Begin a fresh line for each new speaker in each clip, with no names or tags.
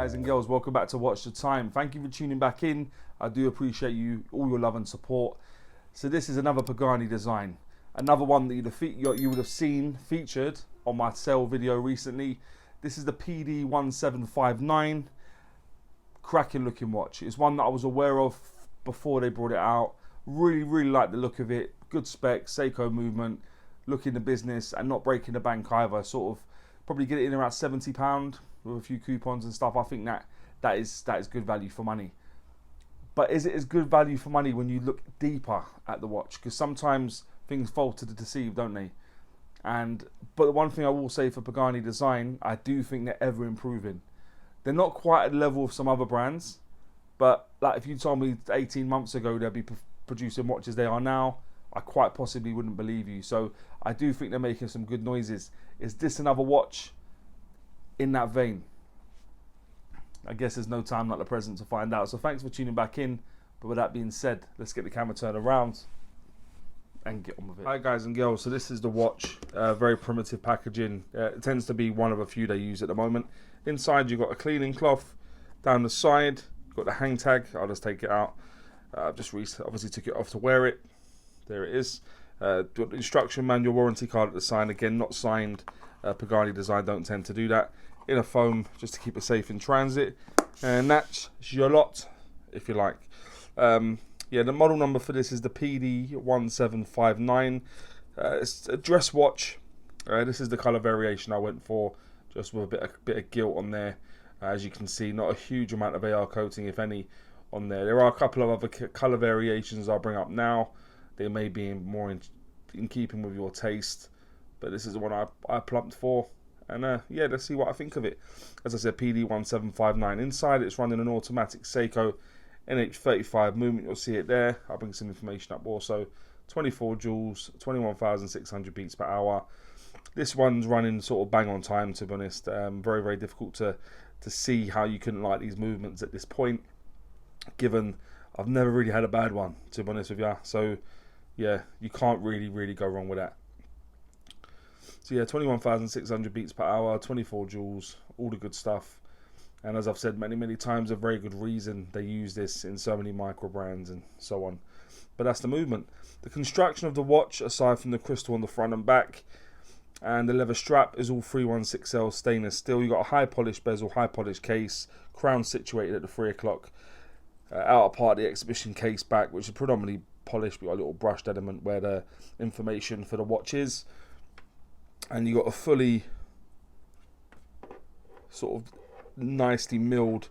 guys and girls, welcome back to Watch the Time. Thank you for tuning back in. I do appreciate all your love and support. So this is another Pagani Design, another one that you would have seen featured on my sale video recently. This is the PD-1759, cracking looking watch. It's one that I was aware of before they brought it out. Really like the look of it. Good spec, Seiko movement, looking the business and not breaking the bank either. Sort of probably get it in around £70 with a few coupons and stuff. I think that is good value for money. But is it as good value for money when you look deeper at the watch? Because sometimes things fall to the deceived, don't they? But the one thing I will say for Pagani Design, I do think they're ever improving. They're not quite at the level of some other brands, but like if you told me 18 months ago they'd be producing watches they are now, I quite possibly wouldn't believe you. So I do think they're making some good noises. Is this another watch in that vein? I guess there's no time like the present to find out. So thanks for tuning back in. But with that being said, let's get the camera turned around and get on with it. Hi guys and girls, so this is the watch. Very primitive packaging. It tends to be one of a few they use at the moment. Inside you've got a cleaning cloth. Down the side you've got the hang tag. I'll just take it out. I've just obviously took it off to wear it. There it is. Got the instruction manual, warranty card at the side. Again, not signed. Pagani Design don't tend to do that. In a foam, just to keep it safe in transit. And that's your lot, if you like. Yeah, the model number for this is the PD-1759. It's a dress watch. This is the colour variation I went for, just with a bit of gilt on there. As you can see, not a huge amount of AR coating, if any, on there. There are a couple of other colour variations I'll bring up now. They may be more in keeping with your taste, but this is the one I plumped for. And yeah, let's see what I think of it. As I said, PD-1759. Inside it's running an automatic Seiko NH35 movement. You'll see it there. I'll bring some information up also. 24 joules, 21,600 beats per hour. This one's running sort of bang on time, to be honest. Very difficult to see how you couldn't like these movements at this point, given I've never really had a bad one, to be honest with you. So yeah, you can't really go wrong with that. So yeah, 21,600 beats per hour, 24 joules, all the good stuff. And as I've said many times, a very good reason they use this in so many micro brands and so on. But that's the movement. The construction of the watch, aside from the crystal on the front and back, and the leather strap, is all 316L stainless steel. You've got a high polished bezel, high polished case, crown situated at the 3 o'clock. Outer part of the exhibition case back, which is predominantly polished. We've got a little brushed element where the information for the watch is. And you got a fully sort of nicely milled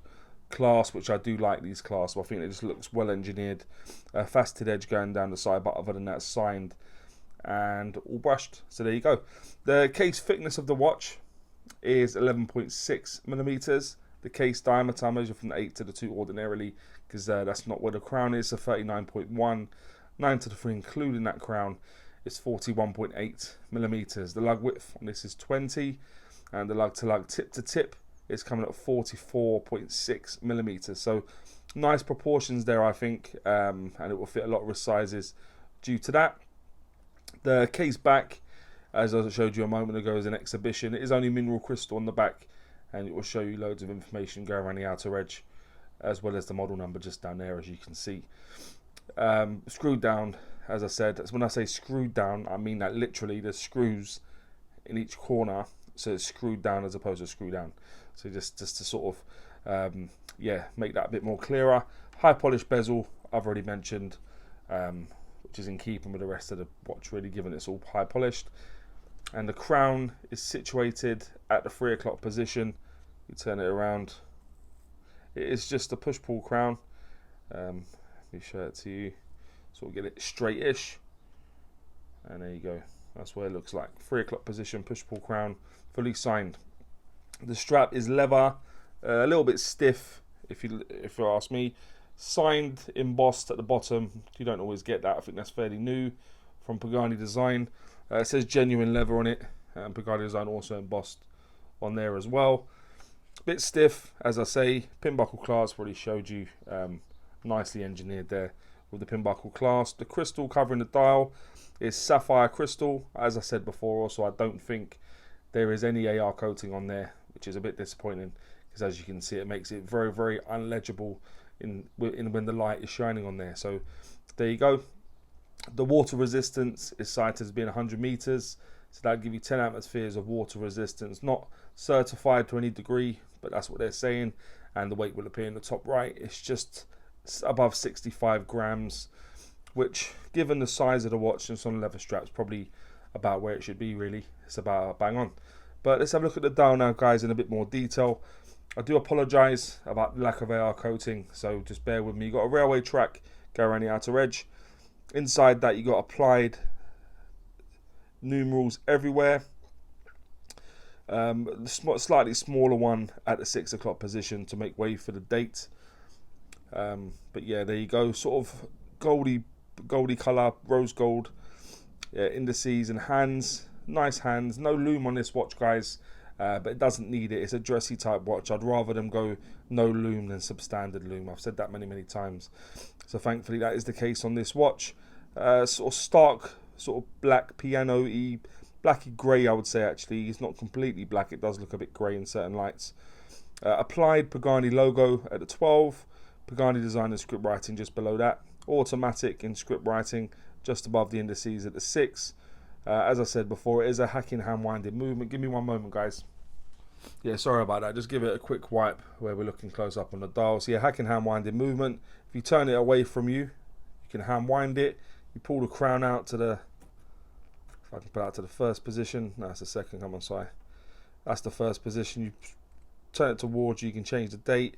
clasp, which I do like these clasps. I think it just looks well engineered. Faceted edge going down the side, but other than that, signed and all brushed. So there you go. The case thickness of the watch is 11.6 millimeters. The case diameter, I measure from the 8 to the 2 ordinarily, because that's not where the crown is. So 39.1, 9 to the 3 including that crown. It's 41.8 millimeters. The lug width on this is 20, and the lug to lug, tip to tip, is coming at 44.6 millimeters. So nice proportions there, I think, and it will fit a lot of wrist sizes due to that. The case back, as I showed you a moment ago, is an exhibition. It is only mineral crystal on the back, and it will show you loads of information going around the outer edge, as well as the model number just down there, as you can see. Screwed down, as I said. When I say screwed down, I mean that literally. There's screws in each corner, so it's screwed down as opposed to screw down. So just to sort of yeah, make that a bit more clearer. High polished bezel, I've already mentioned, which is in keeping with the rest of the watch, really, given it's all high polished. And the crown is situated at the 3 o'clock position. You turn it around, it is just a push-pull crown. Let me show it to you, sort of get it straight-ish, and there you go. That's what it looks like. 3 o'clock position, push-pull crown, fully signed. The strap is leather, a little bit stiff, if you ask me. Signed, embossed at the bottom. You don't always get that. I think that's fairly new from Pagani Design. It says genuine leather on it, and Pagani Design also embossed on there as well. Bit stiff, as I say. Pin buckle clasp, already showed you. Nicely engineered there with the pin buckle clasp. The crystal covering the dial is sapphire crystal. As I said before, also, I don't think there is any AR coating on there, which is a bit disappointing, because as you can see, it makes it very, very unlegible in when the light is shining on there. So there you go. The water resistance is cited as being 100 meters, so that'll give you 10 atmospheres of water resistance. Not certified to any degree, but that's what they're saying. And the weight will appear in the top right. It's just above 65 grams, which, given the size of the watch and some leather straps, probably about where it should be. Really, it's about bang on. But let's have a look at the dial now, guys, in a bit more detail. I do apologise about the lack of AR coating, so just bear with me. You've got a railway track go around the outer edge. Inside that, you got applied numerals everywhere. Slightly smaller one at the 6 o'clock position to make way for the date. But yeah, there you go. Sort of goldy colour, rose gold indices and hands. Nice hands. No loom on this watch, guys. But it doesn't need it. It's a dressy type watch. I'd rather them go no loom than substandard loom. I've said that many times. So thankfully that is the case on this watch. Sort of stark, sort of black piano-y, blacky grey, I would say. Actually, it's not completely black. It does look a bit grey in certain lights. Applied Pagani logo at the 12. Pagani Design and script writing just below that. Automatic in script writing just above the indices at the 6. As I said before, it is a hacking hand winding movement. Give me one moment, guys. Yeah, sorry about that. Just give it a quick wipe where we're looking close up on the dial. So yeah, hacking hand winding movement. If you turn it away from you, you can hand wind it. You pull the crown out to the, if I can put it out to the first position. No, it's the second. Come on, sorry. That's the first position. You turn it towards you. You can change the date.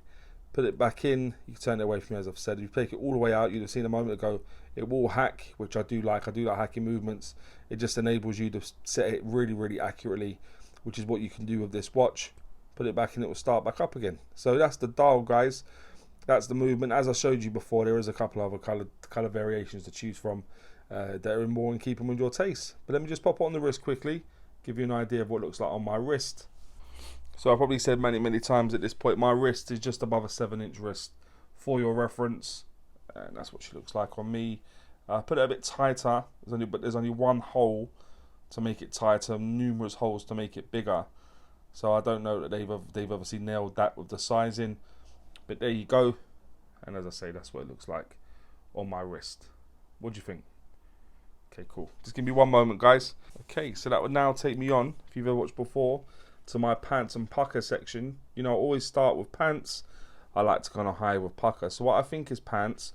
Put it back in. You can turn it away from you, as I've said. If you take it all the way out, you'd have seen a moment ago, it will hack, which I do like. I do like hacking movements. It just enables you to set it really, really accurately, which is what you can do with this watch. Put it back in, it will start back up again. So that's the dial, guys. That's the movement. As I showed you before, there is a couple of other color variations to choose from that are more in keeping with your taste. But let me just pop it on the wrist quickly, give you an idea of what it looks like on my wrist. So I've probably said many times at this point, my wrist is just above a 7-inch wrist for your reference. And that's what she looks like on me. Put it a bit tighter, but there's only one hole to make it tighter, numerous holes to make it bigger. So I don't know that they've obviously nailed that with the sizing. But there you go. And as I say, that's what it looks like on my wrist. What do you think? Okay, cool. Just give me one moment, guys. Okay, so that would now take me on, if you've ever watched before, to my pants and Pukka section. You know, I always start with pants. I like to kind of hide with Pukka. So what I think is pants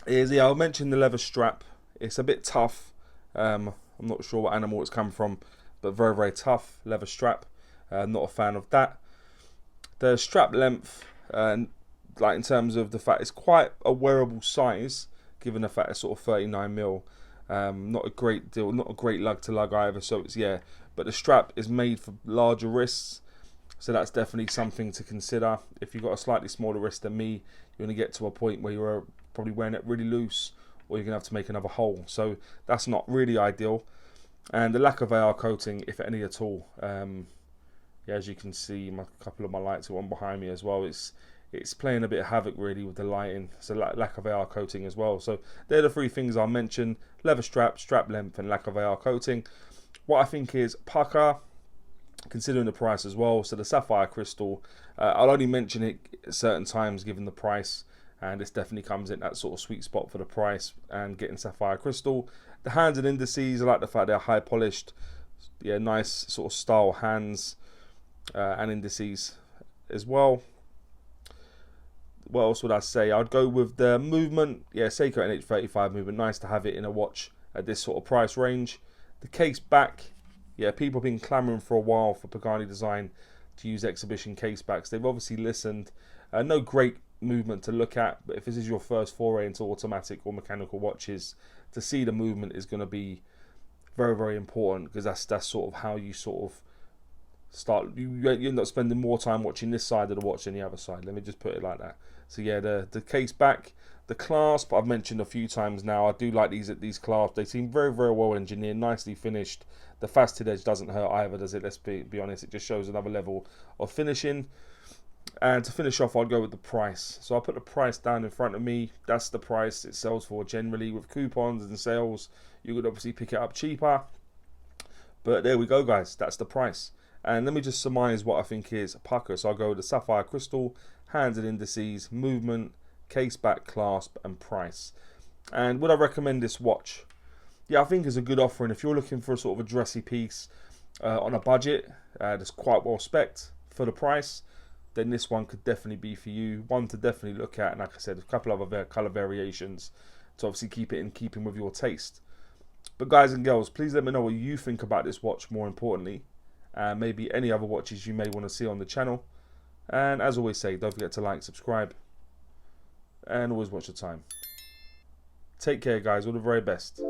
is, yeah, I'll mention the leather strap. It's a bit tough. I'm not sure what animal it's come from, but very tough leather strap. Not a fan of that. The strap length, like in terms of the fact it's quite a wearable size, given the fact it's sort of 39mm. Not a great deal, not a great lug to lug either. So it's, yeah, but the strap is made for larger wrists. So that's definitely something to consider. If you've got a slightly smaller wrist than me, you're going to get to a point where you're probably wearing it really loose, or you're going to have to make another hole. So that's not really ideal. And the lack of AR coating, if any at all. Yeah, as you can see, a couple of my lights are on behind me as well. It's playing a bit of havoc really with the lighting. So lack of AR coating as well. So they're the three things I'll mention: leather strap, strap length, and lack of AR coating. What I think is Pukka, considering the price as well. So the Sapphire crystal, I'll only mention it at certain times given the price, and this definitely comes in that sort of sweet spot for the price and getting Sapphire crystal. The hands and indices, I like the fact they're high polished. Yeah, nice sort of style hands and indices as well. What else would I say? I'd go with the movement. Yeah, Seiko NH35 movement. Nice to have it in a watch at this sort of price range. The case back. Yeah, people have been clamoring for a while for Pagani Design to use exhibition case backs. They've obviously listened. No great movement to look at, but if this is your first foray into automatic or mechanical watches, to see the movement is going to be very important, because that's sort of how you sort of start. You end up spending more time watching this side of the watch than the other side. Let me just put it like that. So yeah, the case back, the clasp, I've mentioned a few times now. I do like these clasps. They seem very well engineered, nicely finished. The faceted edge doesn't hurt either, does it? Let's be honest. It just shows another level of finishing. And to finish off, I'll go with the price. So I'll put the price down in front of me. That's the price it sells for generally. With coupons and sales, you could obviously pick it up cheaper. But there we go, guys. That's the price. And let me just surmise what I think is Pukka. So I'll go with the sapphire crystal, hands and indices, movement, case back, clasp, and price. And would I recommend this watch? Yeah, I think it's a good offering. If you're looking for a sort of a dressy piece on a budget that's quite well spec'd for the price, then this one could definitely be for you. One to definitely look at, and like I said, a couple of other colour variations to obviously keep it in keeping with your taste. But guys and girls, please let me know what you think about this watch more importantly. Maybe any other watches you may want to see on the channel. And as always say, don't forget to like, subscribe, and always watch the time. Take care guys, all the very best.